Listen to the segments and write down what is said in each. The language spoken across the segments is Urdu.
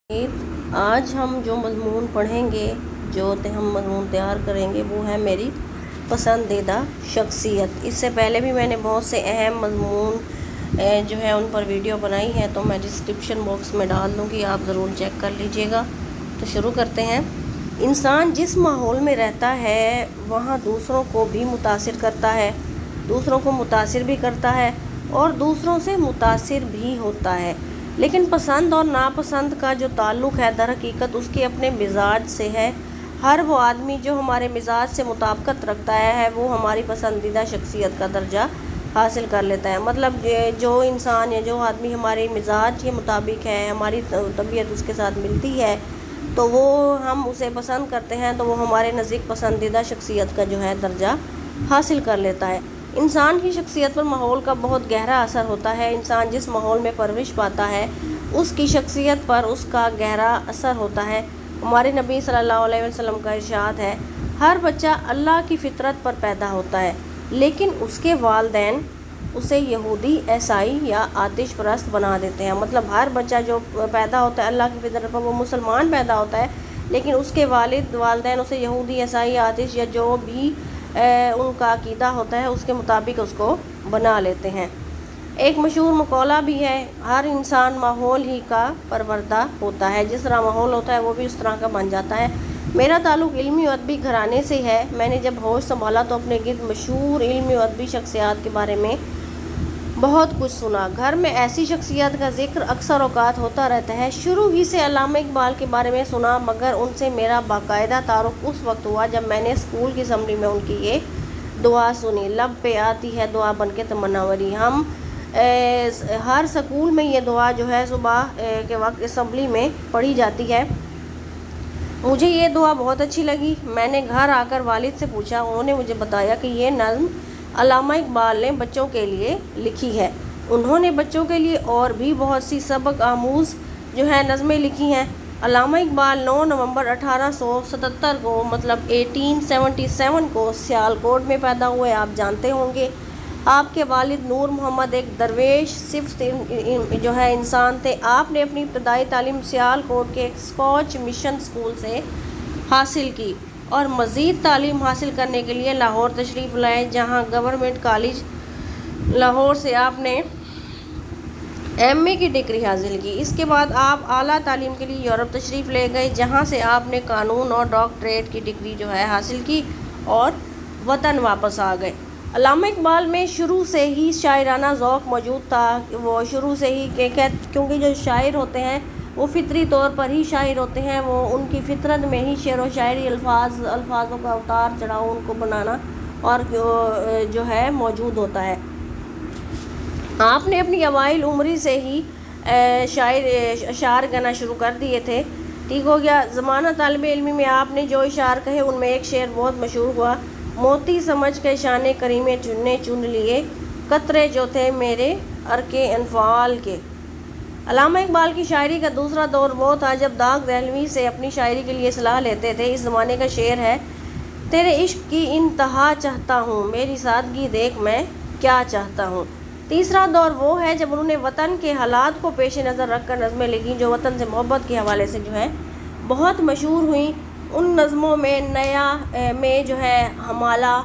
آج ہم جو مضمون پڑھیں گے، جو ہم مضمون تیار کریں گے، وہ ہے میری پسندیدہ شخصیت۔ اس سے پہلے بھی میں نے بہت سے اہم مضمون جو ہے ان پر ویڈیو بنائی ہے، تو میں ڈسکرپشن باکس میں ڈال دوں گی، آپ ضرور چیک کر لیجئے گا۔ تو شروع کرتے ہیں۔ انسان جس ماحول میں رہتا ہے وہاں دوسروں کو بھی متاثر کرتا ہے، دوسروں کو متاثر بھی کرتا ہے اور دوسروں سے متاثر بھی ہوتا ہے۔ لیکن پسند اور ناپسند کا جو تعلق ہے در حقیقت اس کے اپنے مزاج سے ہے۔ ہر وہ آدمی جو ہمارے مزاج سے مطابقت رکھتا ہے وہ ہماری پسندیدہ شخصیت کا درجہ حاصل کر لیتا ہے۔ مطلب جو انسان یا جو آدمی ہمارے مزاج کے مطابق ہے، ہماری طبیعت اس کے ساتھ ملتی ہے، تو وہ ہم اسے پسند کرتے ہیں، تو وہ ہمارے نزدیک پسندیدہ شخصیت کا جو ہے درجہ حاصل کر لیتا ہے۔ انسان کی شخصیت پر ماحول کا بہت گہرا اثر ہوتا ہے۔ انسان جس ماحول میں پرورش پاتا ہے اس کی شخصیت پر اس کا گہرا اثر ہوتا ہے۔ ہمارے نبی صلی اللہ علیہ وسلم کا ارشاد ہے، ہر بچہ اللہ کی فطرت پر پیدا ہوتا ہے، لیکن اس کے والدین اسے یہودی، عیسائی یا آتش پرست بنا دیتے ہیں۔ مطلب ہر بچہ جو پیدا ہوتا ہے اللہ کی فطرت پر، وہ مسلمان پیدا ہوتا ہے، لیکن اس کے والدین اسے یہودی، عیسائی، آتش یا جو بھی ان کا عقیدہ ہوتا ہے اس کے مطابق اس کو بنا لیتے ہیں۔ ایک مشہور مقولہ بھی ہے، ہر انسان ماحول ہی کا پروردہ ہوتا ہے، جس طرح ماحول ہوتا ہے وہ بھی اس طرح کا بن جاتا ہے۔ میرا تعلق علمی و ادبی گھرانے سے ہے۔ میں نے جب ہوش سنبھالا تو اپنے گرد مشہور علمی و ادبی شخصیات کے بارے میں بہت کچھ سنا۔ گھر میں ایسی شخصیات کا ذکر اکثر اوقات ہوتا رہتا ہے۔ شروع ہی سے علامہ اقبال کے بارے میں سنا، مگر ان سے میرا باقاعدہ تعارف اس وقت ہوا جب میں نے اسکول کی اسمبلی میں ان کی یہ دعا سنی، لب پہ آتی ہے دعا بن کے تمناوری۔ ہم ہر سکول میں یہ دعا جو ہے صبح کے وقت اسمبلی میں پڑھی جاتی ہے۔ مجھے یہ دعا بہت اچھی لگی۔ میں نے گھر آ کر والد سے پوچھا، انہوں نے مجھے بتایا کہ یہ نظم علامہ اقبال نے بچوں کے لیے لکھی ہے۔ انہوں نے بچوں کے لیے اور بھی بہت سی سبق آموز جو ہے نظمیں لکھی ہیں۔ علامہ اقبال 9 نومبر 1877 کو مطلب 1877 کو سیالکوٹ میں پیدا ہوئے، آپ جانتے ہوں گے۔ آپ کے والد نور محمد ایک درویش صفت جو ہے انسان تھے۔ آپ نے اپنی ابتدائی تعلیم سیالکوٹ کے ایک اسکاچ مشن اسکول سے حاصل کی اور مزید تعلیم حاصل کرنے کے لیے لاہور تشریف لائے، جہاں گورنمنٹ کالج لاہور سے آپ نے ایم اے کی ڈگری حاصل کی۔ اس کے بعد آپ اعلیٰ تعلیم کے لیے یورپ تشریف لے گئے، جہاں سے آپ نے قانون اور ڈاکٹریٹ کی ڈگری جو ہے حاصل کی اور وطن واپس آ گئے۔ علامہ اقبال میں شروع سے ہی شاعرانہ ذوق موجود تھا۔ وہ شروع سے ہی کیونکہ جو شاعر ہوتے ہیں وہ فطری طور پر ہی شاعر ہوتے ہیں، وہ ان کی فطرت میں ہی شعر و شاعری، الفاظوں کا اتار چڑھاؤ ان کو بنانا اور جو ہے موجود ہوتا ہے۔ آپ نے اپنی اوائل عمری سے ہی اشعار گانا شروع کر دیے تھے، ٹھیک ہو گیا۔ زمانہ طالب علمی میں آپ نے جو اشعار کہے ان میں ایک شعر بہت مشہور ہوا، موتی سمجھ کے شان کریمے چن لیے، قطرے جو تھے میرے ارکے انفعال کے۔ علامہ اقبال کی شاعری کا دوسرا دور وہ تھا جب داغ دہلوی سے اپنی شاعری کے لیے صلاح لیتے تھے۔ اس زمانے کا شعر ہے، تیرے عشق کی انتہا چاہتا ہوں، میری سادگی دیکھ میں کیا چاہتا ہوں۔ تیسرا دور وہ ہے جب انہوں نے وطن کے حالات کو پیش نظر رکھ کر نظمیں لکھیں، جو وطن سے محبت کے حوالے سے جو ہے بہت مشہور ہوئیں۔ ان نظموں میں جو ہے ہمالہ،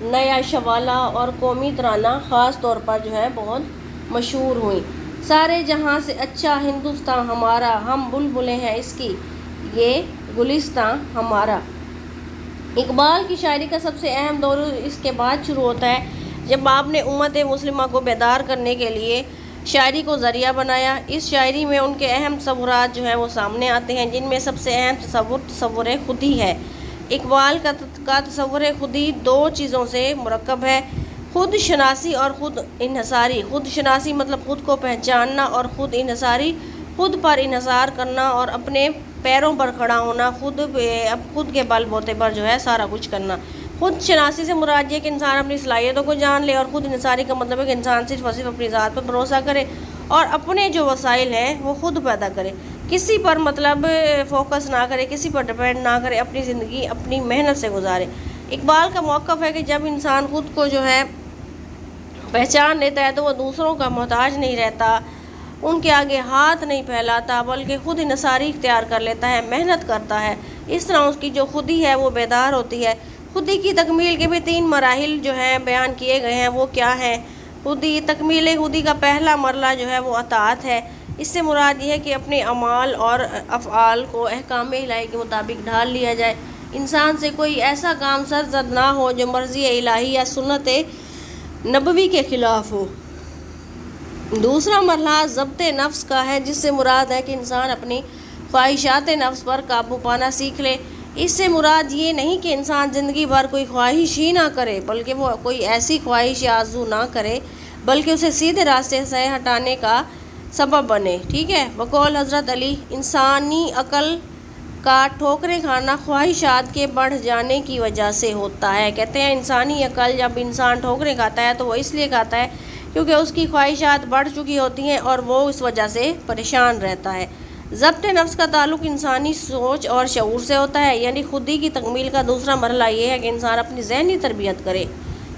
نیا شوالہ اور قومی ترانہ خاص طور پر جو ہے بہت مشہور ہوئیں۔ سارے جہاں سے اچھا ہندوستان ہمارا، ہم بلبلیں ہیں اس کی یہ گلستان ہمارا۔ اقبال کی شاعری کا سب سے اہم دور اس کے بعد شروع ہوتا ہے جب آپ نے امت مسلمہ کو بیدار کرنے کے لیے شاعری کو ذریعہ بنایا۔ اس شاعری میں ان کے اہم تصورات جو ہیں وہ سامنے آتے ہیں، جن میں سب سے اہم تصور خودی ہے۔ اقبال کا تصور خودی دو چیزوں سے مرکب ہے، خود شناسی اور خود انحصاری۔ خود شناسی مطلب خود کو پہچاننا، اور خود انحصاری خود پر انحصار کرنا اور اپنے پیروں پر کھڑا ہونا، خود کے بل بوتے پر جو ہے سارا کچھ کرنا۔ خود شناسی سے مراد یہ کہ انسان اپنی صلاحیتوں کو جان لے، اور خود انحصاری کا مطلب ہے کہ انسان صرف اور صرف اپنی ذات پر بھروسہ کرے اور اپنے جو وسائل ہیں وہ خود پیدا کرے، کسی پر مطلب فوکس نہ کرے، کسی پر ڈپینڈ نہ کرے، اپنی زندگی اپنی محنت سے گزارے۔ اقبال کا موقف ہے کہ جب انسان خود کو جو ہے پہچان لیتا ہے تو وہ دوسروں کا محتاج نہیں رہتا، ان کے آگے ہاتھ نہیں پھیلاتا بلکہ خود انحصاری اختیار کر لیتا ہے، محنت کرتا ہے۔ اس طرح اس کی جو خودی ہے وہ بیدار ہوتی ہے۔ خودی کی تکمیل کے بھی 3 مراحل جو ہیں بیان کیے گئے ہیں، وہ کیا ہیں؟ تکمیل خودی کا پہلا مرحلہ جو ہے وہ اطاعت ہے۔ اس سے مراد یہ ہے کہ اپنے اعمال اور افعال کو احکام الہی کے مطابق ڈھال لیا جائے، انسان سے کوئی ایسا کام سرزد نہ ہو جو مرضی الہی یا سنت نبوی کے خلاف ہو۔ دوسرا مرحلہ ضبط نفس کا ہے، جس سے مراد ہے کہ انسان اپنی خواہشات نفس پر قابو پانا سیکھ لے۔ اس سے مراد یہ نہیں کہ انسان زندگی بھر کوئی خواہش ہی نہ کرے، بلکہ وہ کوئی ایسی خواہش یا آرزو نہ کرے بلکہ اسے سیدھے راستے سے ہٹانے کا سبب بنے، ٹھیک ہے۔ بقول حضرت علی، انسانی عقل کا ٹھوکریں کھانا خواہشات کے بڑھ جانے کی وجہ سے ہوتا ہے۔ کہتے ہیں انسانی عقل جب انسان ٹھوکریں کھاتا ہے تو وہ اس لیے کھاتا ہے کیونکہ اس کی خواہشات بڑھ چکی ہوتی ہیں اور وہ اس وجہ سے پریشان رہتا ہے۔ ضبط نفس کا تعلق انسانی سوچ اور شعور سے ہوتا ہے، یعنی خودی کی تکمیل کا دوسرا مرحلہ یہ ہے کہ انسان اپنی ذہنی تربیت کرے،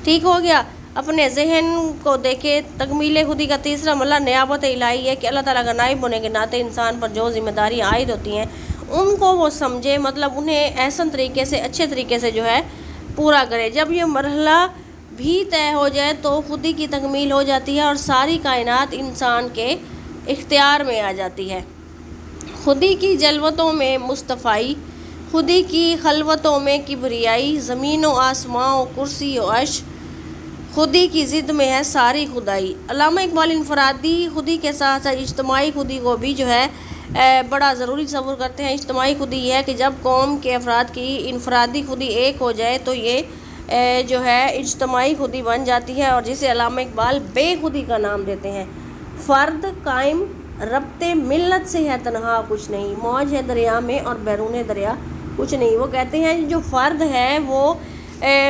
ٹھیک ہو گیا، اپنے ذہن کو دیکھے۔ تکمیل خودی کا تیسرا مرحلہ نیابت الہی ہے کہ اللہ تعالیٰ کا نائب ہونے کے ناطے انسان پر جو ذمہ داریاں عائد ہوتی ہیں ان کو وہ سمجھے، مطلب انہیں احسن طریقے سے، اچھے طریقے سے جو ہے پورا کرے۔ جب یہ مرحلہ بھی طے ہو جائے تو خودی کی تکمیل ہو جاتی ہے اور ساری کائنات انسان کے اختیار میں آ جاتی ہے۔ خودی کی جلوتوں میں مصطفائی، خودی کی خلوتوں میں کبریائی، زمین و آسماں و کرسی و عرش، خودی کی ضد میں ہے ساری خدائی۔ علامہ اقبال انفرادی خودی کے ساتھ ساتھ اجتماعی خودی کو بھی جو ہے بڑا ضروری تصور کرتے ہیں۔ اجتماعی خودی یہ ہے کہ جب قوم کے افراد کی انفرادی خودی ایک ہو جائے تو یہ جو ہے اجتماعی خودی بن جاتی ہے، اور جسے علامہ اقبال بے خودی کا نام دیتے ہیں۔ فرد قائم ربط ملت سے ہے تنہا کچھ نہیں، موج ہے دریا میں اور بیرون دریا کچھ نہیں۔ وہ کہتے ہیں جو فرد ہے وہ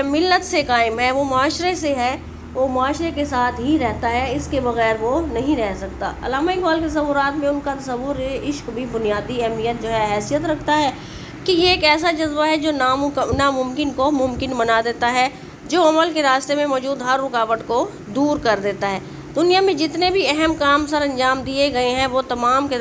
ملت سے قائم ہے، وہ معاشرے سے ہے، وہ معاشرے کے ساتھ ہی رہتا ہے، اس کے بغیر وہ نہیں رہ سکتا۔ علامہ اقبال کے تصورات میں ان کا تصور عشق بھی بنیادی اہمیت جو ہے حیثیت رکھتا ہے کہ یہ ایک ایسا جذبہ ہے جو ناممکن کو ممکن بنا دیتا ہے، جو عمل کے راستے میں موجود ہر رکاوٹ کو دور کر دیتا ہے۔ دنیا میں جتنے بھی اہم کام سر انجام دیے گئے ہیں وہ تمام کے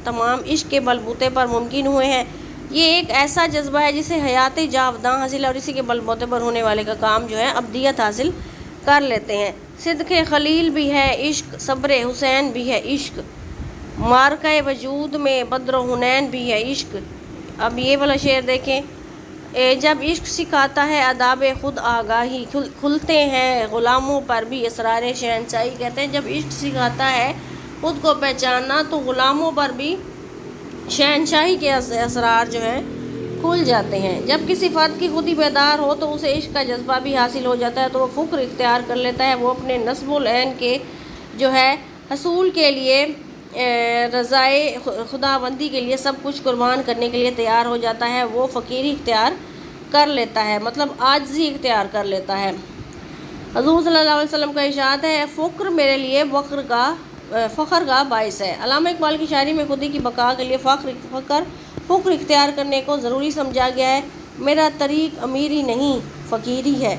تمام عشق کے بلبوتے پر ممکن ہوئے ہیں۔ یہ ایک ایسا جذبہ ہے جسے حیات جاوداں حاصل ہے اور اسی کے بلبوتے پر ہونے والے کا کام جو ہے ابدیت حاصل کر لیتے ہیں۔ صدق خلیل بھی ہے عشق، صبر حسین بھی ہے عشق، معرکہ وجود میں بدر و حنین بھی ہے عشق۔ اب یہ والا شعر دیکھیں، جب عشق سکھاتا ہے آداب خود آگاہی، کھلتے ہیں غلاموں پر بھی اسرار شہنشاہی۔ کہتے ہیں جب عشق سکھاتا ہے خود کو پہچاننا تو غلاموں پر بھی شہنشاہی کے اسرار جو ہیں کھل جاتے ہیں۔ جب کسی فرد کی خودی بیدار ہو تو اسے عشق کا جذبہ بھی حاصل ہو جاتا ہے، تو وہ فکر اختیار کر لیتا ہے، وہ اپنے نصب العین کے جو ہے حصول کے لیے رضائے خداوندی کے لیے سب کچھ قربان کرنے کے لیے تیار ہو جاتا ہے، وہ فقیری اختیار کر لیتا ہے، مطلب عاجزی اختیار کر لیتا ہے۔ حضور صلی اللہ علیہ وسلم کا ارشاد ہے، فقر میرے لیے فخر کا باعث ہے۔ علامہ اقبال کی شاعری میں خودی کی بقا کے لیے فقر اختیار کرنے کو ضروری سمجھا گیا ہے۔ میرا طریق امیری نہیں فقیری ہے،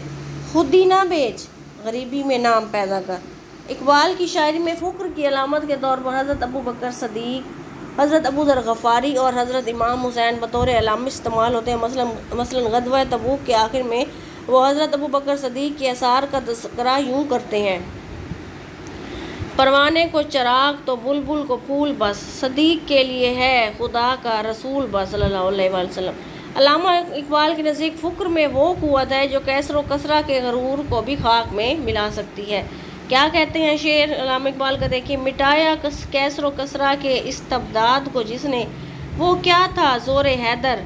خودی نہ بیچ غریبی میں نام پیدا کر۔ اقبال کی شاعری میں فقر کی علامت کے طور پر حضرت ابوبکر صدیق، حضرت ابو ذر غفاری اور حضرت امام حسین بطور علامت استعمال ہوتے ہیں۔ مثلاً غزوہ تبوک کے آخر میں وہ حضرت ابوبکر صدیق کے آثار کا تذکرہ یوں کرتے ہیں، پروانے کو چراغ تو بلبل کو پھول بس، صدیق کے لیے ہے خدا کا رسول بس صلی اللہ علیہ وسلم۔ علامہ اقبال کے نزدیک فقر میں وہ قوت ہے جو کیسر و کسرہ کے غرور کو بھی خاک میں ملا سکتی ہے۔ کیا کہتے ہیں شعر علامہ اقبال کا دیکھیں، مٹایا کیسر و کسرہ کے استبداد کو جس نے، وہ کیا تھا زور حیدر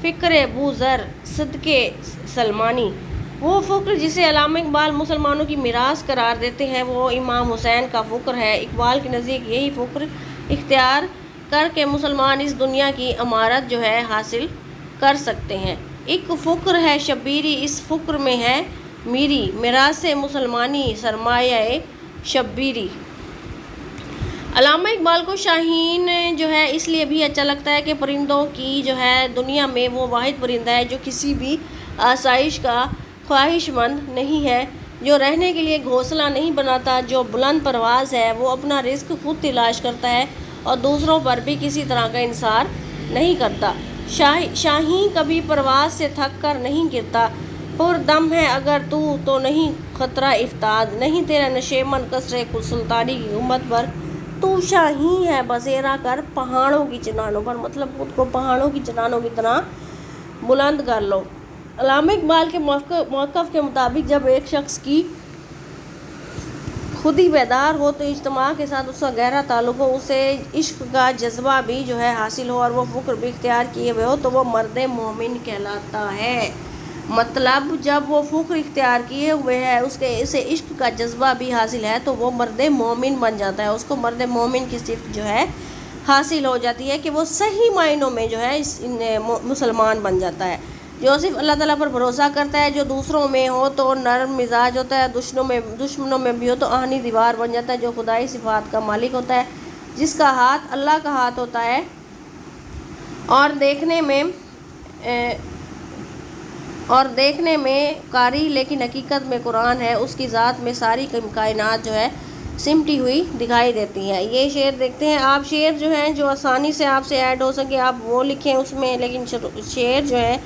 فکر بوذر صدقے سلمانی۔ وہ فقر جسے علامہ اقبال مسلمانوں کی میراث قرار دیتے ہیں وہ امام حسین کا فقر ہے۔ اقبال کے نزدیک یہی فقر اختیار کر کے مسلمان اس دنیا کی امارت جو ہے حاصل کر سکتے ہیں۔ ایک فقر ہے شبیری، اس فقر میں ہے میری میراث مسلمانی سرمایہ شبیری۔ علامہ اقبال کو شاہین جو ہے اس لیے بھی اچھا لگتا ہے کہ پرندوں کی جو ہے دنیا میں وہ واحد پرندہ ہے جو کسی بھی آسائش کا خواہش مند نہیں ہے، جو رہنے کے لیے گھونسلہ نہیں بناتا، جو بلند پرواز ہے، وہ اپنا رزق خود تلاش کرتا ہے اور دوسروں پر بھی کسی طرح کا انحصار نہیں کرتا۔ شاہین کبھی پرواز سے تھک کر نہیں گرتا، پر دم ہے اگر تو نہیں خطرہ افتاد، نہیں تیرا نشیمن قصرِ سلطانی کی گنبد پر، تو شاہین ہے بسیرا کر پہاڑوں کی چنانوں پر، مطلب خود کو پہاڑوں کی چنانوں کی طرح بلند کر لو۔ علامہ اقبال کے موقف کے مطابق جب ایک شخص کی خودی بیدار ہو تو اجتماع کے ساتھ اس کا گہرا تعلق ہو، اسے عشق کا جذبہ بھی جو ہے حاصل ہو اور وہ فکر بھی اختیار کیے ہوئے ہو تو وہ مرد مومن کہلاتا ہے۔ مطلب جب وہ فکر اختیار کیے ہوئے ہے، اسے عشق کا جذبہ بھی حاصل ہے تو وہ مرد مومن بن جاتا ہے، اس کو مرد مومن کی صفت جو ہے حاصل ہو جاتی ہے کہ وہ صحیح معنوں میں جو ہے مسلمان بن جاتا ہے، جو صرف اللہ تعالیٰ پر بھروسہ کرتا ہے، جو دوسروں میں ہو تو نرم مزاج ہوتا ہے، دشمنوں میں بھی ہو تو آہنی دیوار بن جاتا ہے، جو خدائی صفات کا مالک ہوتا ہے، جس کا ہاتھ اللہ کا ہاتھ ہوتا ہے اور دیکھنے میں قاری لیکن حقیقت میں قرآن ہے، اس کی ذات میں ساری کائنات جو ہے سمٹی ہوئی دکھائی دیتی ہے۔ یہ شعر دیکھتے ہیں آپ، شعر جو ہیں جو آسانی سے آپ سے ایڈ ہو سکے آپ وہ لکھیں اس میں، لیکن شعر جو ہے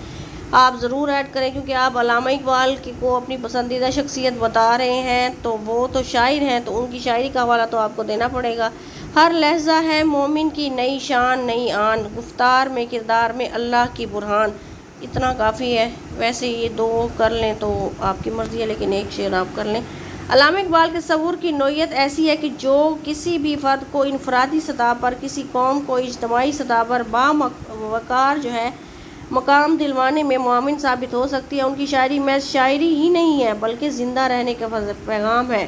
آپ ضرور ایڈ کریں کیونکہ آپ علامہ اقبال کو اپنی پسندیدہ شخصیت بتا رہے ہیں تو وہ تو شاعر ہیں تو ان کی شاعری کا حوالہ تو آپ کو دینا پڑے گا۔ ہر لہجہ ہے مومن کی نئی شان نئی آن، گفتار میں کردار میں اللہ کی برہان۔ اتنا کافی ہے، ویسے یہ 2 کر لیں تو آپ کی مرضی ہے لیکن ایک شعر آپ کر لیں۔ علامہ اقبال کے تصور کی نوعیت ایسی ہے کہ جو کسی بھی فرد کو انفرادی سطح پر، کسی قوم کو اجتماعی سطح پر باوقار جو ہے مقام دلوانے میں معاون ثابت ہو سکتی ہے۔ ان کی شاعری محض شاعری ہی نہیں ہے بلکہ زندہ رہنے کا پیغام ہے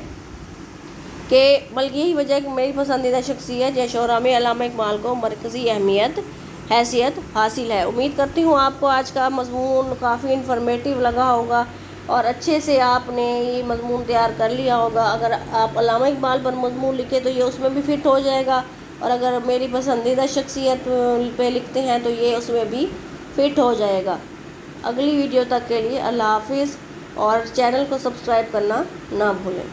بلکہ یہی وجہ ہے کہ میری پسندیدہ شخصیت یا شعراء میں علامہ اقبال کو مرکزی حیثیت حاصل ہے۔ امید کرتی ہوں آپ کو آج کا مضمون کافی انفارمیٹیو لگا ہوگا اور اچھے سے آپ نے یہ مضمون تیار کر لیا ہوگا۔ اگر آپ علامہ اقبال پر مضمون لکھیں تو یہ اس میں بھی فٹ ہو جائے گا، اور اگر میری پسندیدہ شخصیت پہ لکھتے ہیں تو یہ اس میں بھی فٹ ہو جائے گا۔ اگلی ویڈیو تک کے لیے اللہ حافظ، اور چینل کو سبسکرائب کرنا نہ بھولیں۔